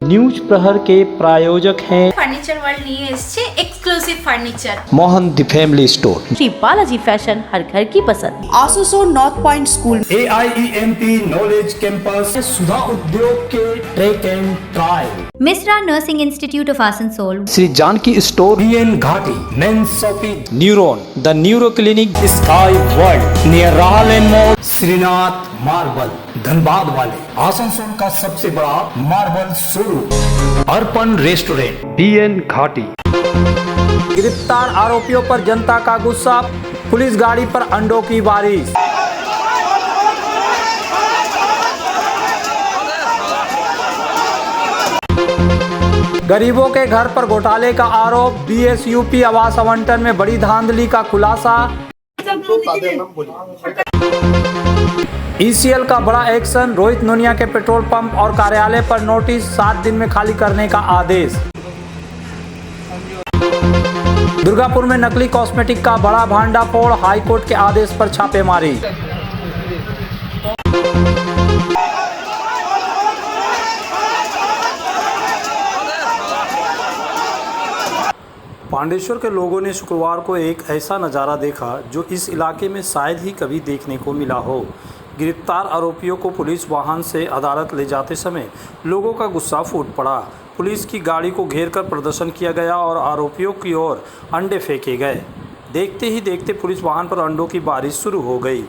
News प्रहर के प्रायोजक हैं ফার্নিচার ওয়ার্ল্ড নিয়ে এসেছে exclusive furniture. Mohan the family store. Shri Balaji fashion, हर घर की पसंद। आसोसो north point school, AIEMP knowledge campus, Sudha Udyog के track and trial, Mishra nursing institute of Asansol, Shri Janaki store, BN Ghati men's shopping, neuron the neuro clinic, sky world near Rahal and mall, Shrinath marble Dhanbad वाले, आसनसोल का सबसे बड़ा marble showroom, Arpan restaurant, BN Ghati. गिरफ्तार आरोपियों पर जनता का गुस्सा, पुलिस गाड़ी पर अंडों की बारिश। गरीबों के घर पर घोटाले का आरोप, BSUP आवास आवंटन में बड़ी धांधली का खुलासा। ECL का बड़ा एक्शन, रोहित नोनिया के पेट्रोल पंप और कार्यालय पर नोटिस, 7 दिन में खाली करने का आदेश। दुर्गापुर में नकली कॉस्मेटिक का बड़ा भांडाफोड़, हाईकोर्ट के आदेश पर छापेमारी। पांडेश्वर के लोगों ने शुक्रवार को एक ऐसा नज़ारा देखा जो इस इलाके में शायद ही कभी देखने को मिला हो। गिरफ्तार आरोपियों को पुलिस वाहन से अदालत ले जाते समय लोगों का गुस्सा फूट पड़ा। पुलिस की गाड़ी को घेरकर प्रदर्शन किया गया और आरोपियों की ओर अंडे फेंके गए। देखते ही देखते पुलिस वाहन पर अंडों की बारिश शुरू हो गई।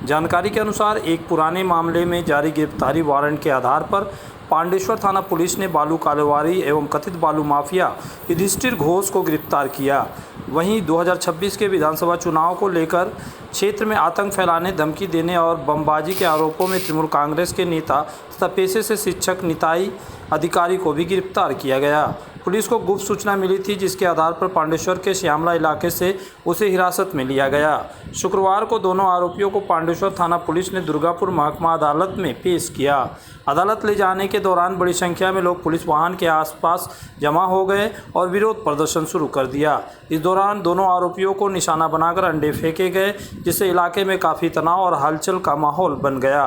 जानकारी के अनुसार एक पुराने मामले में जारी गिरफ्तारी वारंट के आधार पर पांडेश्वर थाना पुलिस ने बालू कारोबारी एवं कथित बालू माफिया युधिष्ठिर घोष को गिरफ्तार किया। वहीं 2026 के विधानसभा चुनाव को लेकर क्षेत्र में आतंक फैलाने, धमकी देने और बमबाजी के आरोपों में तृणमूल कांग्रेस के नेता तथा पेशे से शिक्षक निताई अधिकारी को भी गिरफ्तार किया गया। पुलिस को गुप्त सूचना मिली थी, जिसके आधार पर पांडेश्वर के श्यामला इलाके से उसे हिरासत में लिया गया। शुक्रवार को दोनों आरोपियों को पांडेश्वर थाना पुलिस ने दुर्गापुर महकमा अदालत में पेश किया। अदालत ले जाने के दौरान बड़ी संख्या में लोग पुलिस वाहन के आसपास जमा हो गए और विरोध प्रदर्शन शुरू कर दिया। इस दौरान दोनों आरोपियों को निशाना बनाकर अंडे फेंके गए, जिससे इलाके में काफ़ी तनाव और हलचल का माहौल बन गया।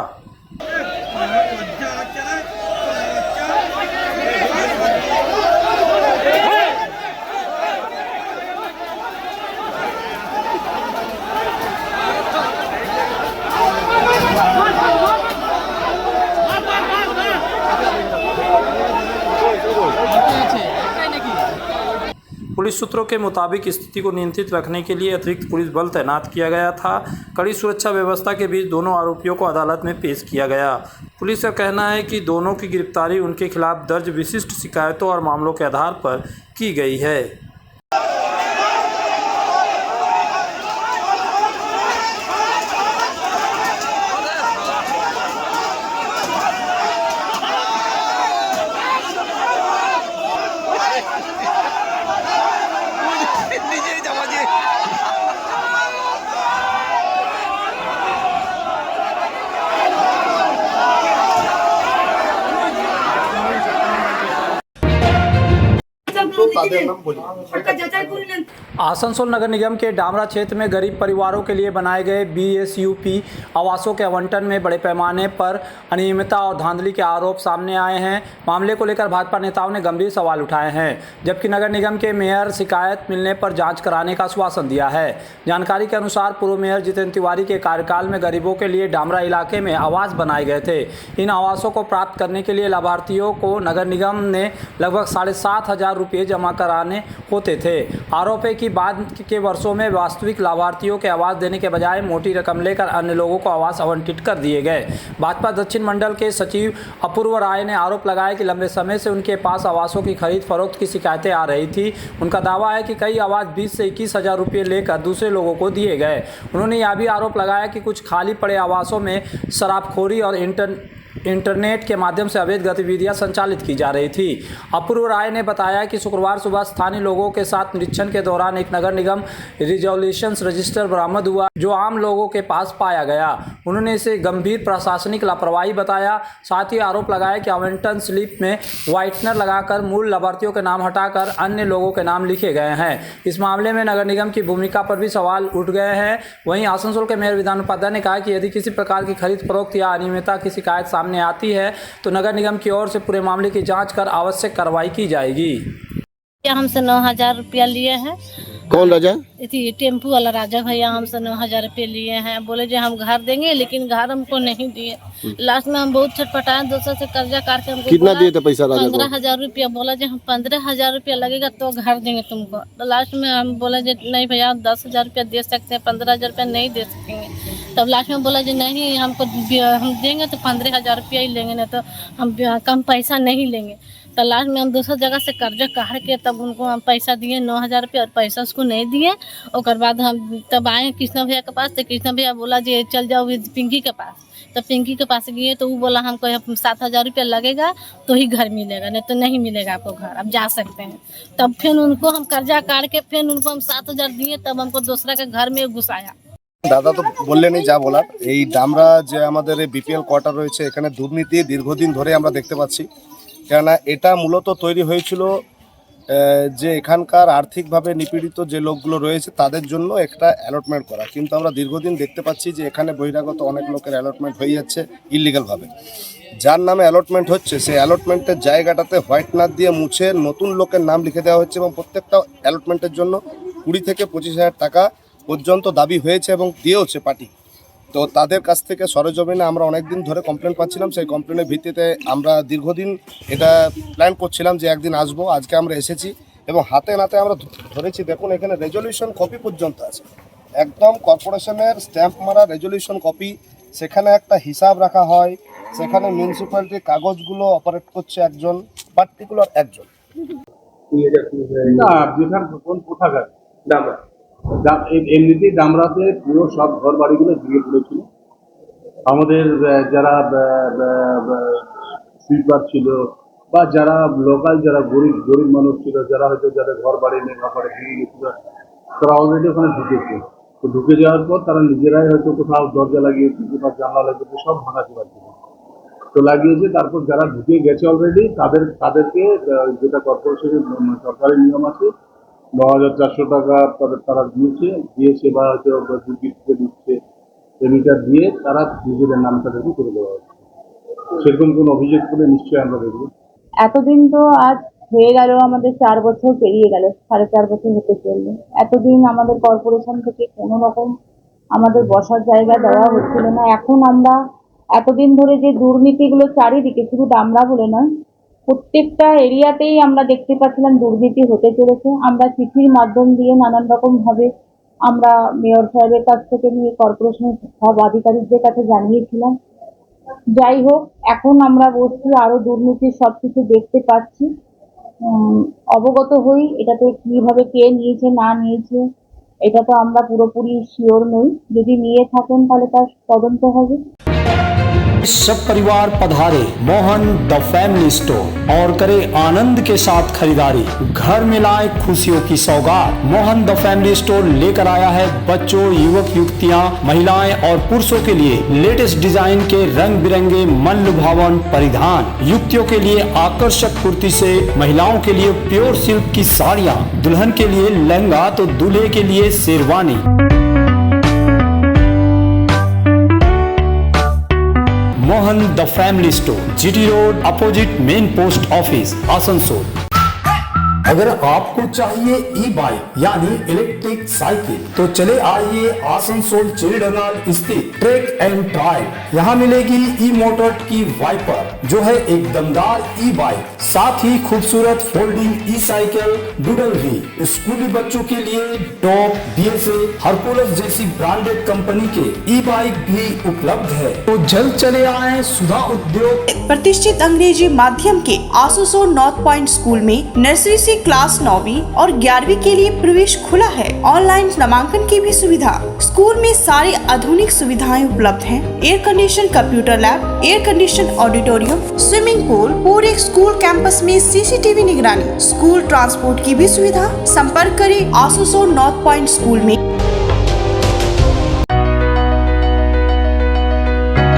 पुलिस सूत्रों के मुताबिक स्थिति को नियंत्रित रखने के लिए अतिरिक्त पुलिस बल तैनात किया गया था। कड़ी सुरक्षा व्यवस्था के बीच दोनों आरोपियों को अदालत में पेश किया गया। पुलिस का कहना है कि दोनों की गिरफ्तारी उनके खिलाफ दर्ज विशिष्ट शिकायतों और मामलों के आधार पर की गई है। आसनसोल नगर निगम के डामरा क्षेत्र में गरीब परिवारों के लिए बनाए गए BSUP आवासों के आवंटन में बड़े पैमाने पर अनियमितता और धांधली के आरोप सामने आए हैं। मामले को लेकर भाजपा नेताओं ने गंभीर सवाल उठाए हैं, जबकि नगर निगम के मेयर शिकायत मिलने पर जांच कराने का आश्वासन दिया है। जानकारी के अनुसार पूर्व मेयर जितेंद्र तिवारी के कार्यकाल में गरीबों के लिए डामरा इलाके में आवास बनाए गए थे। इन आवासों को प्राप्त करने के लिए लाभार्थियों को नगर निगम ने लगभग 7,500 रुपये जमा कराने होते थे। आरोप है कि बाद के वर्षों में वास्तविक लाभार्थियों के आवास देने के बजाय मोटी रकम लेकर अन्य लोगों को आवास आवंटित कर दिए गए। भाजपा दक्षिण मंडल के सचिव अपूर्व राय ने आरोप लगाया कि लंबे समय से उनके पास आवासों की खरीद फरोख्त की शिकायतें आ रही थी। उनका दावा है कि कई आवास 20 से 21 हज़ार रुपये लेकर दूसरे लोगों को दिए गए। उन्होंने यह भी आरोप लगाया कि कुछ खाली पड़े आवासों में शराबखोरी और इंटरनेट के माध्यम से अवैध गतिविधियां संचालित की जा रही थी। अपूर्व राय ने बताया कि शुक्रवार सुबह स्थानीय लोगों के साथ निरीक्षण के दौरान एक नगर निगम रिजोल्यूशन रजिस्टर बरामद हुआ, जो आम लोगों के पास पाया गया। उन्होंने इसे गंभीर प्रशासनिक लापरवाही बताया। साथ ही आरोप लगाया कि आवंटन स्लिप में व्हाइटनर लगाकर मूल लाभार्थियों के नाम हटाकर अन्य लोगों के नाम लिखे गए हैं। इस मामले में नगर निगम की भूमिका पर भी सवाल उठ गए हैं। वहीं आसनसोल के मेयर विधान उपाध्याय ने कहा कि यदि किसी प्रकार की खरीद फरोख्त या अनियमितता की शिकायत सामने आती है तो नगर निगम की ओर से पूरे मामले की जांच कर आवश्यक कार्रवाई की जाएगी। हमसे 9,000 रुपया लिए हैं। कौन राजा? टेम्पू वाला राजा भैया हमसे 9,000 रुपये लिए हैं। बोले जो हम घर देंगे, लेकिन घर हमको नहीं दिए। लास्ट में हम बहुत छटपटाए, दूसरे से कर्जा काट के हमको कितना दिए थे पैसा राजा को? 15,000 रुपया। बोला जो हम 15,000 रुपया लगेगा तो घर देंगे तुमको। तो लास्ट में हम बोला जो नहीं भैया 10,000 रुपया दे सकते हैं, 15,000 रुपया नहीं दे सकेंगे। तब लास्ट में बोला जो नहीं हमको हम देंगे तो 15,000 रुपया ही लेंगे, नहीं तो हम कम पैसा नहीं लेंगे। तो लास्ट में हम दूसरी जगह से कर्जा काट के तब उनको हम पैसा दिए 9,000 रुपया, और पैसा उसको नहीं दिए। और बाद हम तब आए कृष्णा भैया के पास, तो कृष्णा भैया बोला जी चल जाओ पिंकी के पास। तो पिंकी के पास गए तो वो बोला हमको 7,000 रुपया लगेगा तो ही घर मिलेगा, नहीं तो नहीं मिलेगा आपको घर, आप जा सकते हैं। तब फिर उनको हम कर्जा काट के फिर उनको हम 7,000 दिए, तब हमको दूसरा के घर में घुसाया। দাদা তো বললেনই যা বলার। এই ডামরা যে আমাদের বিপিএল কোয়ার্টার রয়েছে, এখানে দুর্নীতি দীর্ঘদিন ধরে আমরা দেখতে পাচ্ছি। কেননা এটা মূলত তৈরি হয়েছিল যে এখানকার আর্থিকভাবে নিপীড়িত যে লোকগুলো রয়েছে তাদের জন্য একটা অ্যালটমেন্ট করা, কিন্তু আমরা দীর্ঘদিন দেখতে পাচ্ছি যে এখানে বহিরাগত অনেক লোকের অ্যালটমেন্ট হয়ে যাচ্ছে ইললিগালভাবে। যার নামে অ্যালটমেন্ট হচ্ছে সেই অ্যালটমেন্টের জায়গাটাতে হোয়াইটনার দিয়ে মুছে নতুন লোকের নাম লিখে দেওয়া হচ্ছে, এবং প্রত্যেকটা অ্যালটমেন্টের জন্য 20 থেকে 25,000 টাকা পর্যন্ত দাবি হয়েছে এবং দিয়েওছে পার্টি। তো তাদের কাছ থেকে সরেজমিনে আমরা অনেক দিন ধরে কমপ্লেন পাচ্ছিলাম। সেই কমপ্লেনের ভিত্তিতে আমরা দীর্ঘদিন এটা প্ল্যান করছিলাম যে একদিন আসবো। আজকে আমরা এসেছি এবং হাতে নাতে আমরা ধরেছি। দেখুন এখানে রেজলিউশন কপি পর্যন্ত আছে, একদম কর্পোরেশনের স্ট্যাম্প মারা রেজলিউশন কপি। সেখানে একটা হিসাব রাখা হয়, সেখানে মিউনিসিপ্যালিটির কাগজগুলো অপারেট করছে একজন পার্টিকুলার একজন। না যেখানে কোথাকার এমনিতেই ডামরাতে পুরো সব ঘর বাড়িগুলো ভেঙে পড়েছিল। আমাদের যারা সুইপার ছিল বা যারা লোকাল যারা গরিব মানুষ ছিল, যারা হয়তো যাদের ঘর বাড়ি নেই, ঘর বাড়ি ভেঙে গেছিল, তারা অলরেডি ওখানে ঢুকেছে। তো ঢুকে যাওয়ার পর তারা নিজেরাই হয়তো কোথাও দরজা লাগিয়েছে, কোথাও জানলা লাগিয়েছে, সব ভাঙাচোরা ছিল। তো লাগিয়েছে, তারপর যারা ঢুকে গেছে অলরেডি তাদেরকে যেটা কর্পোরেশনের সরকারি নিয়ম আছে 9,400 টাকা তারা দিয়েছে বা হয়তো দিচ্ছে এমিটার দিয়ে তারা নিজেদের নাম তাদেরকে করে দেওয়া হচ্ছে। সেরকম কোনো অভিযোগ করে নিশ্চয়ই আমরা দেখবো। এতদিন তো আজ হয়ে গেল, আমাদের 4 বছর পেরিয়ে গেল, 4.5 বছর হতে চললো। এতদিন আমাদের কর্পোরেশন থেকে কোনো রকম আমাদের বসার জায়গা দেওয়া হচ্ছিল না। এখন আমরা এতদিন ধরে যে দুর্নীতিগুলো চারিদিকে, শুধু ডামরা বলে নয়, প্রত্যেকটা এরিয়াতেই আমরা দেখতে পাচ্ছিলাম দুর্নীতি হতে চলেছে। আমরা চিঠির মাধ্যম দিয়ে নানান রকম ভাবে আমরা মেয়র সাহেবের কাছ থেকে নিয়ে কর্পোরেশনের সব আধিকারিকদের কাছে জানিয়েছিলাম। যাই হোক, এখন আমরা বসছি, আরো দুর্নীতির সবকিছু দেখতে পাচ্ছি, অবগত হই। এটাতে কিভাবে কে নিয়েছে না নিয়েছে এটা তো আমরা পুরোপুরি শিওর নই। যদি নিয়ে থাকেন তাহলে তার তদন্ত হবে। सब परिवार पधारे मोहन द फैमिली स्टोर और करे आनंद के साथ खरीदारी। घर में लाए खुशियों की सौगात। मोहन द फैमिली स्टोर लेकर आया है बच्चों, युवक युवतियां, महिलाएं और पुरुषों के लिए लेटेस्ट डिजाइन के रंग बिरंगे मन लुभावन परिधान। युवतियों के लिए आकर्षक कुर्ती से महिलाओं के लिए प्योर सिल्क की साड़ियाँ, दुल्हन के लिए लहंगा तो दूल्हे के लिए sherwani. Mohan the family store, GT road, opposite main post office, Asansol. अगर आपको चाहिए ई बाइक यानी इलेक्ट्रिक साइकिल तो चले आइए आसनसोल चिड़डंगाल स्थित ट्रैक एंड ड्राइव। यहाँ मिलेगी ई मोटर की वाइपर जो है एक दमदार ई बाइक, साथ ही खूबसूरत फोल्डिंग ई साइकिल, डूडल भी। स्कूली बच्चों के लिए टॉप, BSA, हरकुलस जैसी ब्रांडेड कंपनी के ई बाइक भी उपलब्ध है। तो जल्द चले आए सुधा उद्योग। प्रतिष्ठित अंग्रेजी माध्यम के आसनसोल नॉर्थ पॉइंट स्कूल में नर्सरी से एसएससी क्लास 9वीं और 11वीं के लिए प्रवेश खुला है। ऑनलाइन नामांकन की भी सुविधा। स्कूल में सारी आधुनिक सुविधाएं उपलब्ध हैं। Air condition computer lab, air condition auditorium, swimming pool, पूरे स्कूल कैंपस में सीसीटीवी निगरानी, स्कूल ट्रांसपोर्ट की भी सुविधा। संपर्क करें आसनसोल नॉर्थ पॉइंट स्कूल में।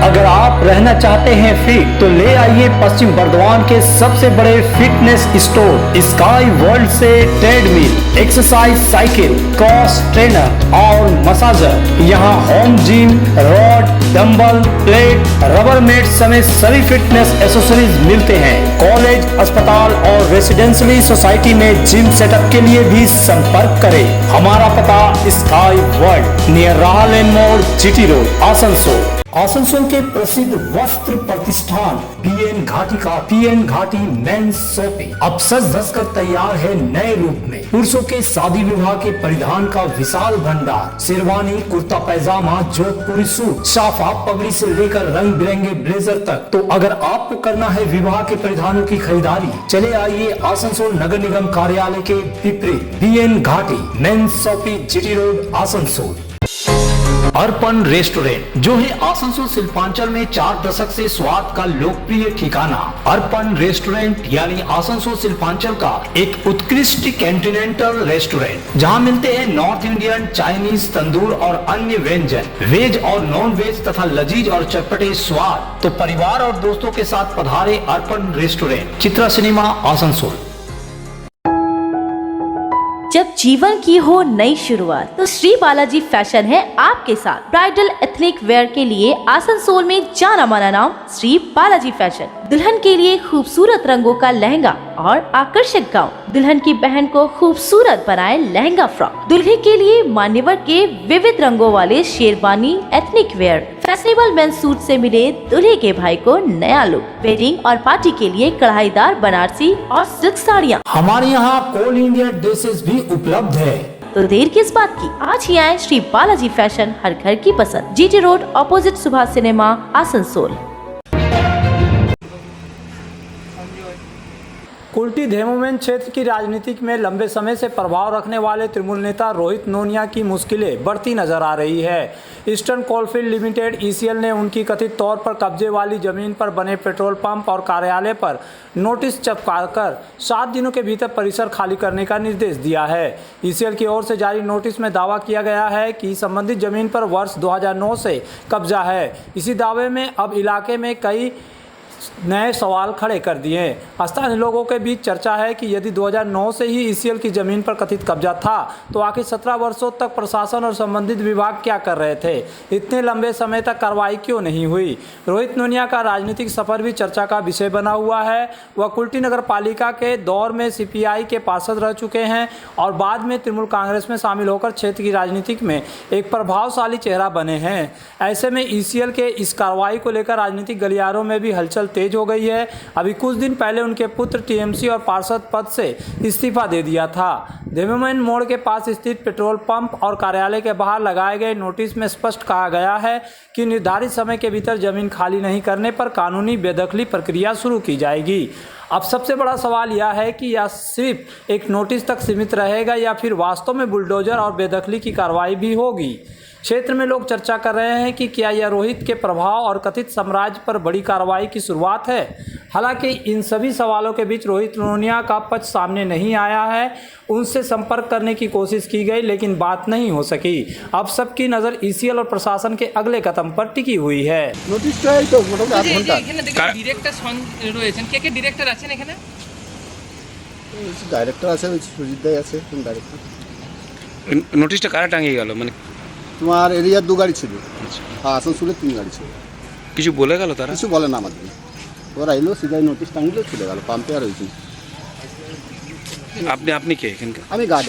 अगर आप रहना चाहते हैं फिट तो ले आइए पश्चिम बर्दवान के सबसे बड़े फिटनेस स्टोर स्काई वर्ल्ड से treadmill, exercise cycle, cross trainer और मसाजर। यहाँ home gym, rod, dumbbell, plate, rubber mat समेत सभी फिटनेस एसेसरीज मिलते हैं। कॉलेज, अस्पताल और रेसिडेंशियली सोसाइटी में जिम सेटअप के लिए भी संपर्क करें। हमारा पता स्काई वर्ल्ड, नियर राहा लेन मोड़, जीटी रोड, आसनसोल। आसनसोल के प्रसिद्ध वस्त्र प्रतिष्ठान पीएन घाटी का पीएन घाटी मेंस शॉपिंग अब सज धज कर तैयार है नए रूप में। पुरुषों के शादी विवाह के परिधान का विशाल भंडार, शेरवानी, कुर्ता पैजामा, जोधपुरी सूट, साफा, पगड़ी से लेकर रंग बिरंगे ब्लेजर तक। तो अगर आपको करना है विवाह के परिधानों की खरीदारी, चले आइए आसनसोल नगर निगम कार्यालय के विपरीत पीएन घाटी men's shopping, GT road, Asansol. Arpan restaurant जो है आसनसोल शिल्पांचल में 4 दशक से स्वाद का लोकप्रिय ठिकाना। अर्पण रेस्टोरेंट यानी आसनसोल शिल्पांचल का एक उत्कृष्ट कॉन्टिनेंटल रेस्टोरेंट जहां मिलते हैं नॉर्थ इंडियन, चाइनीज, तंदूर और अन्य व्यंजन, वेज और नॉन वेज तथा लजीज और चटपटे स्वाद। तो परिवार और दोस्तों के साथ पधारे अर्पण रेस्टोरेंट, चित्रा सिनेमा, आसनसोल। जब जीवन की हो नई शुरुआत तो श्री बालाजी फैशन है आपके साथ। ब्राइडल एथनिक वेयर के लिए आसनसोल में जाना माना नाम श्री बालाजी फैशन। दुल्हन के लिए खूबसूरत रंगों का लहंगा और आकर्षक गाउन, दुल्हन की बहन को खूबसूरत बनाए लहंगा फ्रॉक, दुल्हे के लिए मान्यवर के विविध रंगों वाले sherwani ethnic wear, fashionable men's suit से मिले दूल्हे के भाई को नया लुक, वेडिंग और पार्टी के लिए कढ़ाईदार बनारसी और सिल्क साड़ियाँ। हमारे यहाँ ऑल इंडिया ड्रेसेस भी उपलब्ध है। तो देर किस बात की, आज ही आए श्री बालाजी फैशन, हर घर की पसंद, GT road, opposite Subhash cinema, Asansol. Kulti Dhemomain क्षेत्र की राजनीति में लंबे समय से प्रभाव रखने वाले तृणमूल नेता रोहित नोनिया की मुश्किलें बढ़ती नजर आ रही है। ईस्टर्न कोलफील्ड लिमिटेड ईसीएल ने उनकी कथित तौर पर कब्जे वाली जमीन पर बने पेट्रोल पंप और कार्यालय पर नोटिस चिपकाकर 7 दिनों के भीतर परिसर खाली करने का निर्देश दिया है। ईसीएल की ओर से जारी नोटिस में दावा किया गया है कि संबंधित जमीन पर वर्ष 2009 से कब्जा है। इसी दावे में अब इलाके में कई नए सवाल खड़े कर दिए। स्थानीय लोगों के बीच चर्चा है कि यदि 2009 से ही ईसीएल की जमीन पर कथित कब्जा था तो आखिर 17 वर्षों तक प्रशासन और संबंधित विभाग क्या कर रहे थे, इतने लंबे समय तक कार्रवाई क्यों नहीं हुई। रोहित नोनिया का राजनीतिक सफर भी चर्चा का विषय बना हुआ है। वह कुल्टी नगर पालिका के दौर में सीपीआई के पार्षद रह चुके हैं और बाद में तृणमूल कांग्रेस में शामिल होकर क्षेत्र की राजनीति में एक प्रभावशाली चेहरा बने हैं। ऐसे में ईसीएल के इस कार्रवाई को लेकर राजनीतिक गलियारों में भी हलचल तेज हो गई है। अभी कुछ दिन पहले उनके पुत्र टीएमसी और पार्षद पद से इस्तीफा दे दिया था। धेमुमेन मोड़ के पास स्थित पेट्रोल पंप और कार्यालय के बाहर लगाए गए नोटिस में स्पष्ट कहा गया है कि निर्धारित समय के भीतर जमीन खाली नहीं करने पर कानूनी बेदखली प्रक्रिया शुरू की जाएगी। अब सबसे बड़ा सवाल यह है कि यह सिर्फ एक नोटिस तक सीमित रहेगा या फिर वास्तव में बुलडोजर और बेदखली की कार्रवाई भी होगी। क्षेत्र में लोग चर्चा कर रहे हैं कि क्या यह रोहित के प्रभाव और कथित साम्राज्य पर बड़ी कार्रवाई की शुरुआत है। हालांकि इन सभी सवालों के बीच रोहित नोनिया का पक्ष सामने नहीं आया है। उनसे संपर्क करने की कोशिश की गई लेकिन बात नहीं हो सकी। अब सबकी नज़र ईसीएल और प्रशासन के अगले कदम पर टिकी हुई है। নোটিশটা কারা টাঙিয়ে গেল, মানে তোমার এরিয়ার 2 গাড়ি ছিল আর আসানসোলে 3 গাড়ি ছিল। কিছু বলে গেল তারা? কিছু বলে না আমাদের, ওরা এলো সিধাই নোটিশ টাঙিয়ে চলে গেল, পাম্পে আর হয়েছে। আপনি কে এখানকার? আমি গার্ড।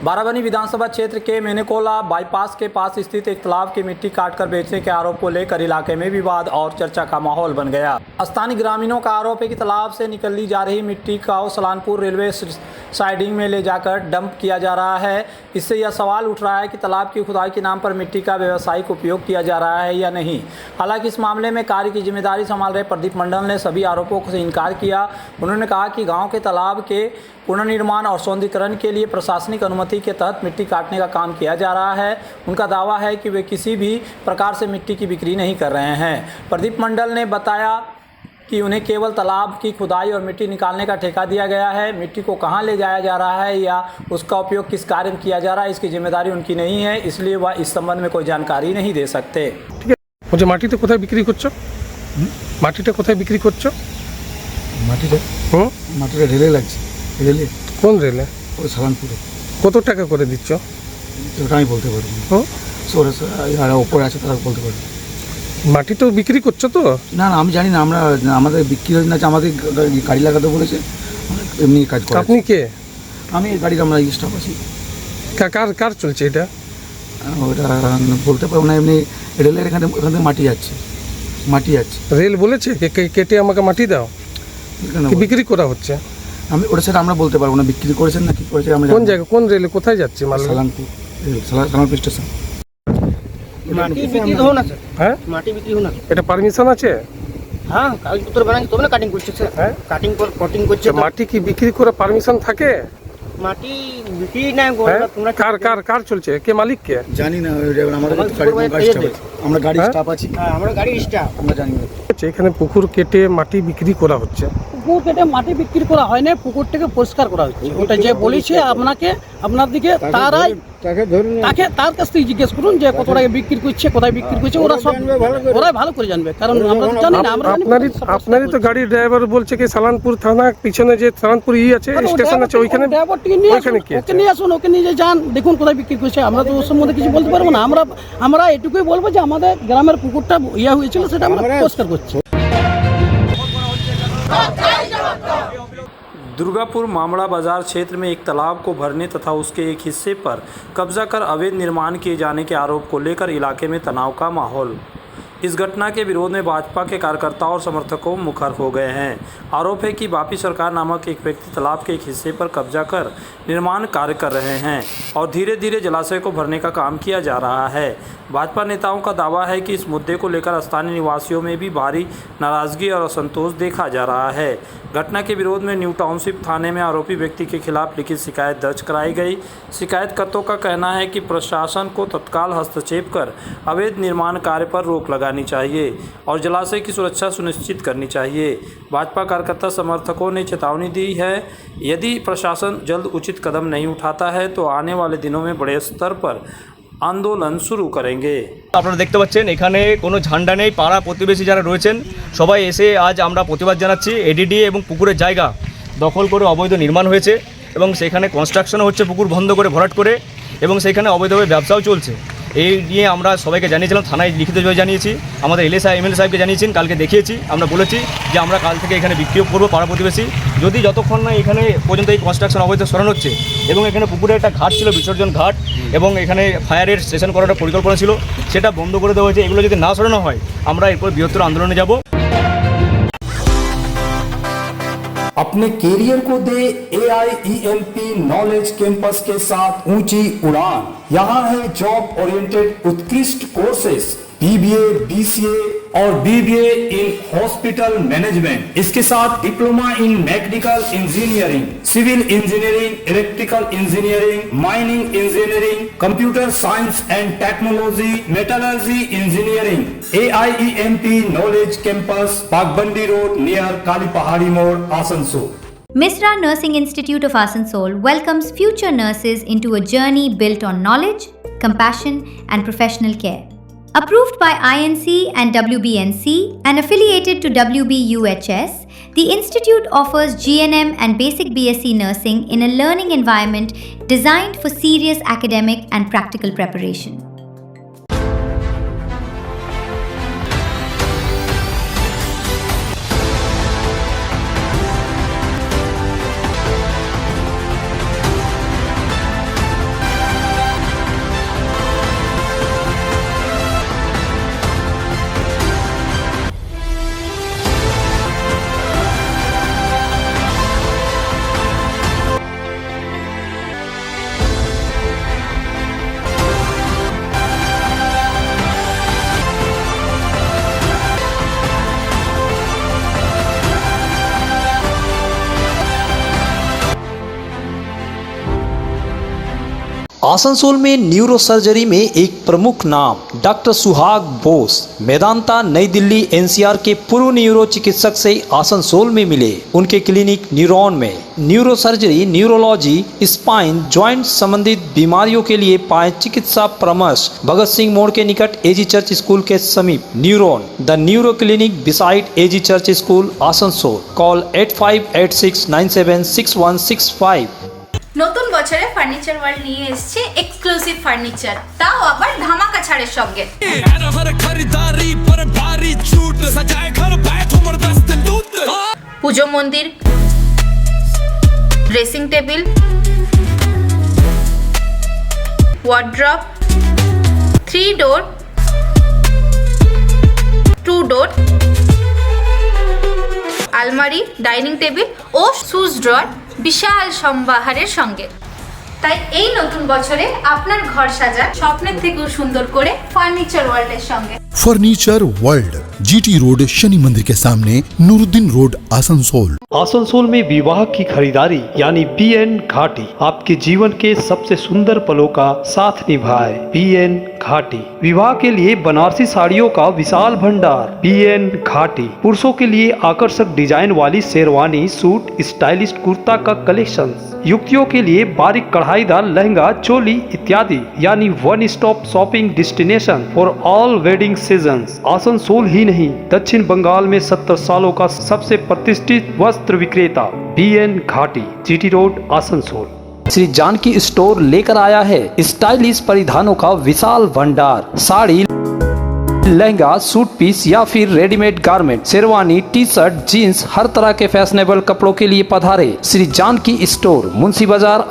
बाराबनी विधानसभा क्षेत्र के मेनेकोला बाईपास के पास स्थित एक तालाब की मिट्टी काटकर बेचने के आरोप को लेकर इलाके में विवाद और चर्चा का माहौल बन गया। स्थानीय ग्रामीणों का आरोप है कि तालाब से निकली जा रही मिट्टी का सलानपुर रेलवे साइडिंग में ले जाकर डंप किया जा रहा है। इससे यह सवाल उठ रहा है कि तालाब की खुदाई के नाम पर मिट्टी का व्यावसायिक उपयोग किया जा रहा है या नहीं। हालांकि इस मामले में कार्य की जिम्मेदारी संभाल रहे प्रदीप मंडल ने सभी आरोपों से इनकार किया। उन्होंने कहा कि गाँव के तालाब के पुनर्निर्माण और सौंदर्यीकरण के लिए प्रशासनिक अनुमति के तहत मिट्टी काटने का काम किया जा रहा है। उनका दावा है कि वे किसी भी प्रकार से मिट्टी की बिक्री नहीं कर रहे हैं। प्रदीप मंडल ने बताया कि उन्हें केवल तालाब की खुदाई और मिट्टी निकालने का ठेका दिया गया है। मिट्टी को कहां ले जाया जा रहा है या उसका उपयोग किस कार्य में किया जा रहा है, इसकी जिम्मेदारी उनकी नहीं है, इसलिए वह इस संबंध में कोई जानकारी नहीं दे सकते। मुझे মাটিটা কোথায় বিক্রি করছো? মাটিটা কোথায় বিক্রি করছো? মাটিটা রেলে লাগছে। রেলে? কোন রেলে? ওই সালানপুরে। কত টাকা করে দিচ্ছ? ওটা আমি বলতে পারবো না। যারা ওপরে আছে তারা বলতে পারবে। মাটি তো বিক্রি করছো তো? না না, আমি জানি না। আমাদের বিক্রি হচ্ছে না, আমাদের গাড়ি লাগাতে বলেছে, এমনি কাজ করে। আপনি কে? আমি গাড়ির আমরা স্টাফ আছি। কার কার চলছে এটা? ওটা বলতে পারবো না। এমনি রেলের এখান থেকে মাটি যাচ্ছে। রেল বলেছে কেটে আমাকে মাটি দাও, বিক্রি করা হচ্ছে? আমি ওটা সেটা আমরা বলতে পারবো না, বিক্রি করেছেন না কি করেছে। আমরা কোন জায়গা, কোন রেলে কোথায় যাচ্ছে মাল? সালানপুর সালানপুর স্টেশন। মাটি বিক্রি हो ना सर। হ্যাঁ, মাটি বিক্রি हो ना। এটা পারমিশন আছে? হ্যাঁ, কাগজপত্র বানাই তবে না কাটিং করছে স্যার। হ্যাঁ, কাটিং পর কটিং করছে। মাটি কি বিক্রি করা পারমিশন থাকে? মাটি বিক্রি না বলবা তোমরা। কার চলছে? কে মালিক কে? জানি না। আমাদের গাড়ি স্টাফ আছে, আমরা গাড়ি স্টাফ আছি। হ্যাঁ, আমরা গাড়ি স্টাফ, আমরা জানি না। এখানে পুকুর কেটে মাটি বিক্রি করা হচ্ছে। পুকুর কেটে মাটি বিক্রি করা হয় না, পুকুরটাকে পরিষ্কার করা হচ্ছে। ওটা যে বলেছে আপনার দিকে তার কাছ থেকে জিজ্ঞেস করুন যে কত টাকা বিক্রি করছে, কোথায় বিক্রি করছে। ওরাই ভালো করে জানবে, কারণ আমরা তো জানি না। আপনারই তো গাড়ির ড্রাইভার বলছে কি সালানপুর থানা পিছনে যে সালানপুর আছে স্টেশন আছে, ওইখানে ওকে নিয়ে আসুন, ওকে নিয়ে যান, দেখুন কোথায় বিক্রি করছে। আমরা তো ওর সম্বন্ধে কিছু বলতে পারবো না। আমরা এটুকুই বলবো যে আমাদের গ্রামের পুকুরটা হয়েছিল, সেটা আমরা পরিষ্কার করছি। दुर्गापुर मामड़ा बाजार क्षेत्र में एक तालाब को भरने तथा उसके एक हिस्से पर कब्जा कर अवैध निर्माण किए जाने के आरोप को लेकर इलाके में तनाव का माहौल। इस घटना के विरोध में भाजपा के कार्यकर्ताओं और समर्थकों मुखर हो गए हैं। आरोप है कि वापी सरकार नामक एक व्यक्ति तालाब के एक हिस्से पर कब्जा कर निर्माण कार्य कर रहे हैं और धीरे धीरे जलाशय को भरने का काम किया जा रहा है। भाजपा नेताओं का दावा है कि इस मुद्दे को लेकर स्थानीय निवासियों में भी भारी नाराजगी और असंतोष देखा जा रहा है। घटना के विरोध में न्यू टाउनशिप थाने में आरोपी व्यक्ति के खिलाफ लिखित शिकायत दर्ज कराई गई। शिकायतकर्ताओं का कहना है कि प्रशासन को तत्काल हस्तक्षेप कर अवैध निर्माण कार्य पर रोक लगानी चाहिए और जलाशय की सुरक्षा सुनिश्चित करनी चाहिए। भाजपा कार्यकर्ता समर्थकों ने चेतावनी दी है, यदि प्रशासन जल्द उचित कदम नहीं उठाता है तो आने वाले दिनों में बड़े स्तर पर আন্দোলন শুরু করেंगे। আপনারা দেখতে পাচ্ছেন এখানে কোনো ঝান্ডা নেই। পাড়া প্রতিবেশী যারা রয়েছেন সবাই এসে আজ আমরা প্রতিবাদ জানাচ্ছি। এডিডি এবং পুকুরের জায়গা দখল করে অবৈধ নির্মাণ হয়েছে এবং সেখানে কনস্ট্রাকশনও হচ্ছে পুকুর বন্ধ করে ভরাট করে, এবং সেখানে অবৈধভাবে ব্যবসাও চলছে। এই নিয়ে আমরা সবাইকে জানিয়েছিলাম, থানায় লিখিতভাবে জানিয়েছি, আমাদের এমএলএ সাহেবকে জানিয়েছেন, কালকে দেখিয়েছি। আমরা বলেছি যে আমরা কাল থেকে এখানে বিক্ষোভ করবো পাড়া প্রতিবেশী, যদি যতক্ষণ না এখানে পর্যন্ত এই কনস্ট্রাকশন অবৈধ সরানো হচ্ছে। এবং এখানে পুকুরে একটা ঘাট ছিল, বিসর্জন ঘাট, এবং এখানে ফায়ারের স্টেশন করার পরিকল্পনা ছিল, সেটা বন্ধ করে দেওয়া হয়েছে। এগুলো যদি না সরানো হয় আমরা এরপর বৃহত্তর আন্দোলনে যাব। अपने कैरियर को दे AIEMP नॉलेज कैंपस के साथ ऊंची उड़ान। यहाँ है जॉब ओरिएंटेड उत्कृष्ट कोर्सेज, BBA, BCA और BBA इन हॉस्पिटल मैनेजमेंट। इसके साथ diploma in mechanical engineering, civil engineering, electrical engineering, mining engineering, computer science and technology, metallurgy engineering. AIEMP knowledge campus, Bagbandi road near Kali Pahari Mor, Asansol. Misra Nursing Institute of Asansol welcomes future nurses into a journey built on knowledge, compassion, and professional care. Approved by INC and WBNC and affiliated to WBUHS, the institute offers GNM and basic BSc nursing in a learning environment designed for serious academic and practical preparation. Asansol में neuro surgery में एक प्रमुख नाम doctor सुहाग बोस मेदांता नई Delhi NCR के पूर्व neuro चिकित्सक से आसनसोल में मिले। उनके क्लिनिक न्यूरॉन में neuro surgery, neurology, spine, joint संबंधित बीमारियों के लिए पाए चिकित्सा परामर्श। भगत सिंह मोड़ के निकट एजी चर्च स्कूल के समीप neuron the neuro clinic beside AG church school Asansol. Call 8586976165। নতুন বছরে ফার্নিচার ওয়ার্ল্ড নিয়ে এসেছে এক্সক্লুসিভ ফার্নিচার, তাও আবার ধামাকা ছাড়ের সঙ্গে। পুজো মন্দির, ড্রেসিং টেবিল, ওয়ার্ড্রপ, 3 ডোর, 2 ডোর, আলমারি, ডাইনিং টেবিল ও শুজ ড্রয়ার বিশাল সম্ভারের সঙ্গে। তাই এই নতুন বছরে আপনার ঘর সাজান স্বপ্নের থেকেও সুন্দর করে ফার্নিচার ওয়ার্ল্ডের সঙ্গে। Furniture world, GT road, Shani मंदिर के सामने, नूरुद्दीन रोड, आसनसोल। आसनसोल में विवाह की खरीदारी यानी BN घाटी आपके जीवन के सबसे सुंदर पलों का साथ निभाए। BN घाटी विवाह के लिए बनारसी साड़ियों का विशाल भंडार। BN घाटी पुरुषों के लिए आकर्षक डिजाइन वाली शेरवानी, सूट, स्टाइलिश कुर्ता का कलेक्शन, युवतियों के लिए बारीक कढ़ाईदार लहंगा, चोली इत्यादि, यानी one stop shopping destination for all wedding seasons. Asansol ही नहीं, दक्षिण बंगाल में 70 सालों का सबसे प्रतिष्ठित वस्त्र विक्रेता BN घाटी, GT road, Asansol. Shri Janaki store लेकर आया है स्टाइलिश परिधानों का विशाल भंडार। साड़ी, लहंगा, सूट पीस या फिर readymade garment, sherwani, T shirt, jeans, हर तरह के फैशनेबल कपड़ों के लिए पधारे श्री जानकी स्टोर, मुंशी बाजार।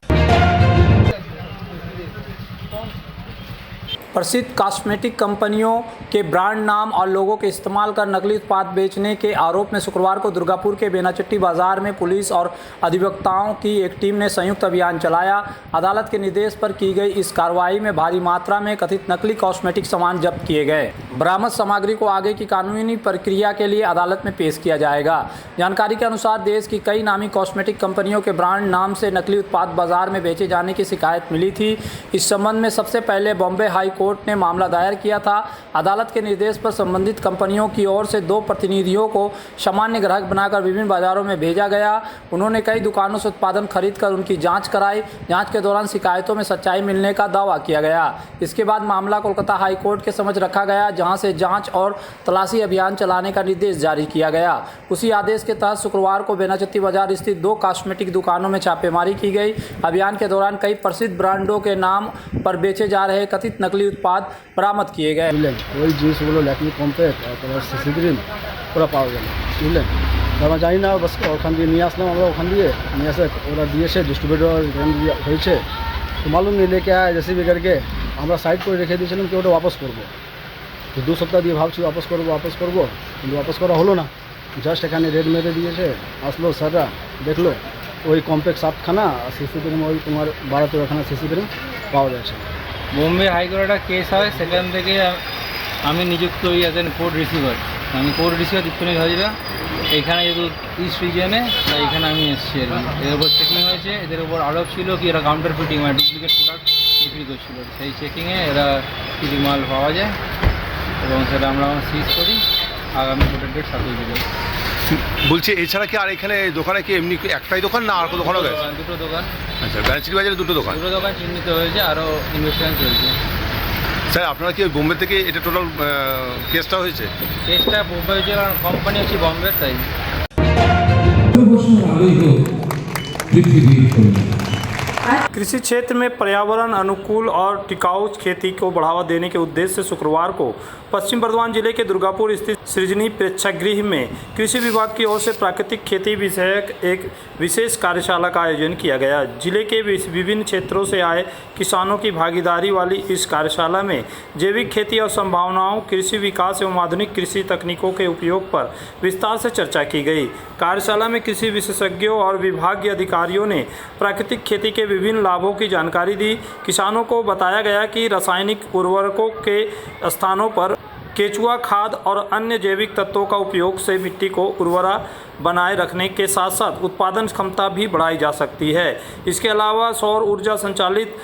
प्रसिद्ध कॉस्मेटिक कंपनियों के ब्रांड नाम और लोगों के इस्तेमाल कर नकली उत्पाद बेचने के आरोप में शुक्रवार को दुर्गापुर के बेनाचट्टी बाजार में पुलिस और अधिवक्ताओं की एक टीम ने संयुक्त अभियान चलाया। अदालत के निर्देश पर की गई इस कार्रवाई में भारी मात्रा में कथित नकली कॉस्मेटिक सामान जब्त किए गए। बरामद सामग्री को आगे की कानूनी प्रक्रिया के लिए अदालत में पेश किया जाएगा। जानकारी के अनुसार देश की कई नामी कॉस्मेटिक कंपनियों के ब्रांड नाम से नकली उत्पाद बाजार में बेचे जाने की शिकायत मिली थी। इस संबंध में सबसे पहले बॉम्बे हाई कोर्ट ने मामला दायर किया था। अदालत के निर्देश पर संबंधित कंपनियों की ओर से 2 प्रतिनिधियों को सामान्य ग्राहक बनाकर विभिन्न बाजारों में भेजा गया। उन्होंने कई दुकानों से उत्पादन खरीदकर उनकी जांच कराई। जांच के दौरान शिकायतों में सच्चाई मिलने का दावा किया गया। इसके बाद मामला कोलकाता हाई कोर्ट के समक्ष रखा गया, जहां से जांच और तलाशी अभियान चलाने का निर्देश जारी किया गया। उसी आदेश के तहत शुक्रवार को बेनाचट्टी बाजार स्थित 2 कॉस्मेटिक दुकानों में छापेमारी की गई। अभियान के दौरान कई प्रसिद्ध ब्रांडों के नाम पर बेचे जा रहे कथित नकली उत्पाद बरामद किए गए। ওই জিনিসগুলো ল্যাকমি কমপ্যাক্ট আর তোমার সিসি ক্রিম ওরা পাওয়া গেল, বুঝলেন। আমরা জানি না, বাস ওখান দিয়ে নিয়ে আসলাম, আমরা ওখান দিয়ে নিয়ে আসে ওরা দিয়েছে, ডিস্ট্রিবিউটর হয়েছে তো মালুম নেই লেকে আয় জেসিবি करके আমরা সাইড করে রেখে দিয়েছিলাম কি ওটা वापस করব। তো 2 সপ্তাহ দিয়ে ভাবছি वापस করব কিন্তু वापस করা হলো না। জাস্ট এখানে রেড মেরে দিয়েছে, আসলো স্যাররা দেখলো ওই কমপ্লেক্স 7খানা সিসি ক্রিম ওই তোমার 12-13খানা সিসি ক্রিম পাওয়া যাচ্ছে। বোম্বে হাইকোর্টে কেস হয়, সেখান থেকে আমি নিযুক্ত হই অ্যাজ এন কোর্ট রিসিভার। আমি কোর্ট রিসিভার দীপ্তনী হাজরা এইখানে যেহেতু ইস্ট রিজিয়নে, তাই এখানে আমি এসেছি আর কি। এর উপর চেকিং হয়েছে, এদের উপর আরোপ ছিল কি এরা কাউন্টার ফিটিং মানে ডুপ্লিকেট প্রোডাক্ট বিক্রি করছিল। সেই চেকিংয়ে এরা কিছু মাল পাওয়া যায় এবং সেটা আমরা সিজ করি। আগামী কোর্টের ডেট 7 জুলাই। বলছি এছাড়া কি আর এখানে দোকানে কি এমনি একটাই দোকান না আর কোনো দোকানও গেছে? 2টো দোকান। আচ্ছা, বেনাচট্টি বাজারে 2টো দোকান চিহ্নিত হয়েছে, আরও ইনভেস্টিগেশন চলছে। স্যার আপনারা কি বোম্বে থেকে এটা টোটাল কেসটা হয়েছে? কেসটা বোম্বে হয়েছে, কারণ কোম্পানি হচ্ছে বম্বের, তাই। कृषि क्षेत्र में पर्यावरण अनुकूल और टिकाऊ खेती को बढ़ावा देने के उद्देश्य से शुक्रवार को पश्चिम बर्धमान जिले के दुर्गापुर स्थित सृजनी प्रेक्षागृह में कृषि विभाग की ओर से प्राकृतिक खेती विषयक एक विशेष कार्यशाला का आयोजन किया गया। जिले के विभिन्न क्षेत्रों से आए किसानों की भागीदारी वाली इस कार्यशाला में जैविक खेती और संभावनाओं, कृषि विकास एवं आधुनिक कृषि तकनीकों के उपयोग पर विस्तार से चर्चा की गई। कार्यशाला में कृषि विशेषज्ञों और विभागीय अधिकारियों ने प्राकृतिक खेती के विभिन्न लाभों की जानकारी दी। किसानों को बताया गया कि रासायनिक उर्वरकों के स्थानों पर केचुआ खाद और अन्य जैविक तत्वों का उपयोग से मिट्टी को उर्वरा बनाए रखने के साथ साथ उत्पादन क्षमता भी बढ़ाई जा सकती है। इसके अलावा सौर ऊर्जा संचालित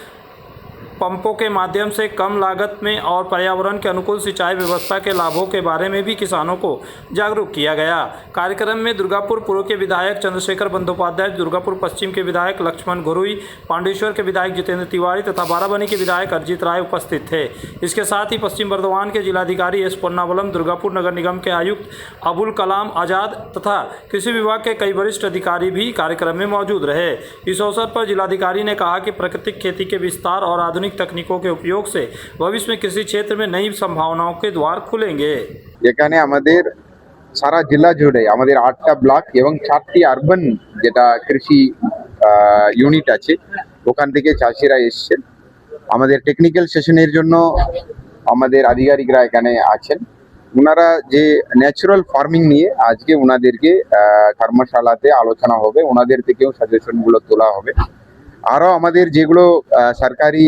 पंपों के माध्यम से कम लागत में और पर्यावरण के अनुकूल सिंचाई व्यवस्था के लाभों के बारे में भी किसानों को जागरूक किया गया। कार्यक्रम में दुर्गापुर पूर्व के विधायक चंद्रशेखर बंदोपाध्याय, दुर्गापुर पश्चिम के विधायक लक्ष्मण घुरुई, पांडेश्वर के विधायक जितेंद्र तिवारी तथा बाराबनी के विधायक अरजीत राय उपस्थित थे। इसके साथ ही पश्चिम बर्धमान के जिलाधिकारी एस पोन्नावलम, दुर्गापुर नगर निगम के आयुक्त अबुल कलाम आजाद तथा कृषि विभाग के कई वरिष्ठ अधिकारी भी कार्यक्रम में मौजूद रहे। इस अवसर पर जिलाधिकारी ने कहा कि प्राकृतिक खेती के विस्तार और आधुनिक तकनीकों के उपयोग से भविष्य में कृषि क्षेत्र में नई संभावनाओं के द्वार खुलेंगे। এখানে আমাদের সারা জেলা জুড়ে আমাদের 8টা ব্লক এবং 4টি আরবান যেটা কৃষি ইউনিট আছে ওখান থেকে চাষিরা এসেছেন। আমাদের টেকনিক্যাল সেশনের জন্য আমাদের আধিকারিকরা এখানে আছেন। ওনারা যে ন্যাচারাল ফার্মিং নিয়ে আজকে ওনাদেরকে কর্মশালাতে আলোচনা হবে, ওনাদের থেকেও সাজেশনগুলো তোলা হবে। আরও আমাদের যেগুলো সরকারি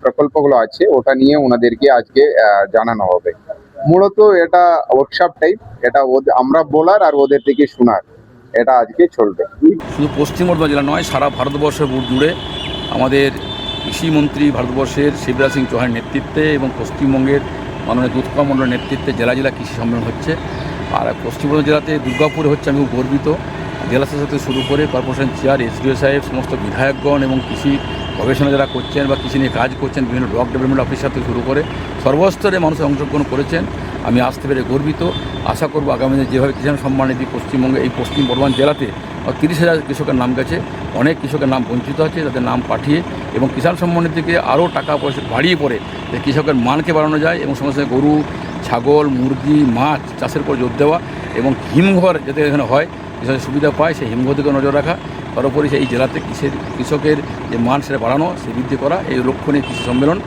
প্রকল্পগুলো আছে ওটা নিয়ে ওনাদেরকে আজকে জানানো হবে। মূলত এটা ওয়ার্কশপ টাইপ, এটা আমরা বলার আর ওদের থেকে শোনার, এটা আজকে চলবে। শুধু পশ্চিম বর্ধমান জেলা নয়, সারা ভারতবর্ষের জুড়ে আমাদের কৃষিমন্ত্রী ভারতবর্ষের শিবরাজ সিং চৌহানের নেতৃত্বে এবং পশ্চিমবঙ্গের মাননীয় দুধকুমার মণ্ডলের নেতৃত্বে জেলা জেলা কৃষি সম্মেলন হচ্ছে। আর পশ্চিম বর্ধমান জেলাতে দুর্গাপুরে হচ্ছে, আমি খুব গর্বিত। জেলা শাসক থেকে শুরু করে কর্পোরেশন চেয়ার, এসডিও সাহেব, সমস্ত বিধায়কগণ এবং কৃষি গবেষণা যারা করছেন বা কৃষি নিয়ে কাজ করছেন, বিভিন্ন ব্লক ডেভেলপমেন্ট অফিসার থেকে শুরু করে সর্বস্তরে মানুষ অংশগ্রহণ করেছেন। আমি আসতে পেরে গর্বিত। আশা করব আগামী দিনে যেভাবে কিষাণ সম্মান নিধি পশ্চিমবঙ্গে এই পশ্চিম বর্ধমান জেলাতে 30,000 কৃষকের নাম গেছে, অনেক কৃষকের নাম বঞ্চিত আছে, তাদের নাম পাঠিয়ে এবং কিষাণ সম্মান নিধিকে আরও টাকা পয়সা বাড়িয়ে পড়ে যে কৃষকের মানকে বাড়ানো যায় এবং সঙ্গে সঙ্গে গরু, ছাগল, মুরগি, মাছ চাষের উপর জোর দেওয়া এবং হিমঘর যাতে এখানে হয়, কৃষকের সুবিধা পায় সেই হিমঘর দিকে নজর রাখা, সর্বোপরি এই জেলাতে কৃষকের যে মান সেটা বাড়ানো, সে বৃদ্ধি করা, এই লক্ষ্য নিয়ে কৃষি সম্মেলন।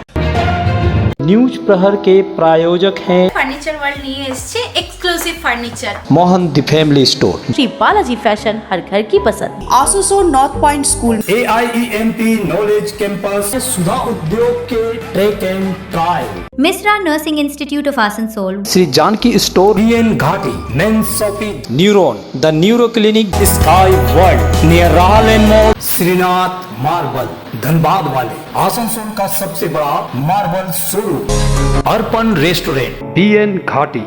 न्यूज प्रहर के प्रायोजक हैं ফার্নিচার ওয়ার্ল্ড নিয়ে এসেছে exclusive furniture Mohan the family store, Shri Balaji fashion, हर घर की पसंद। Asansol north point school, AIEMP knowledge campus, Sudha Udyog के track and trial, Misra Nursing Institute of Asansol, Shri Janaki store, BN Ghati, men shopping, neuron the neuro clinic, sky world near Rahal mall, Shrinath marble Dhanbad वाले, आसनसोल का सबसे बड़ा marble showroom, Arpan restaurant, BN घाटी।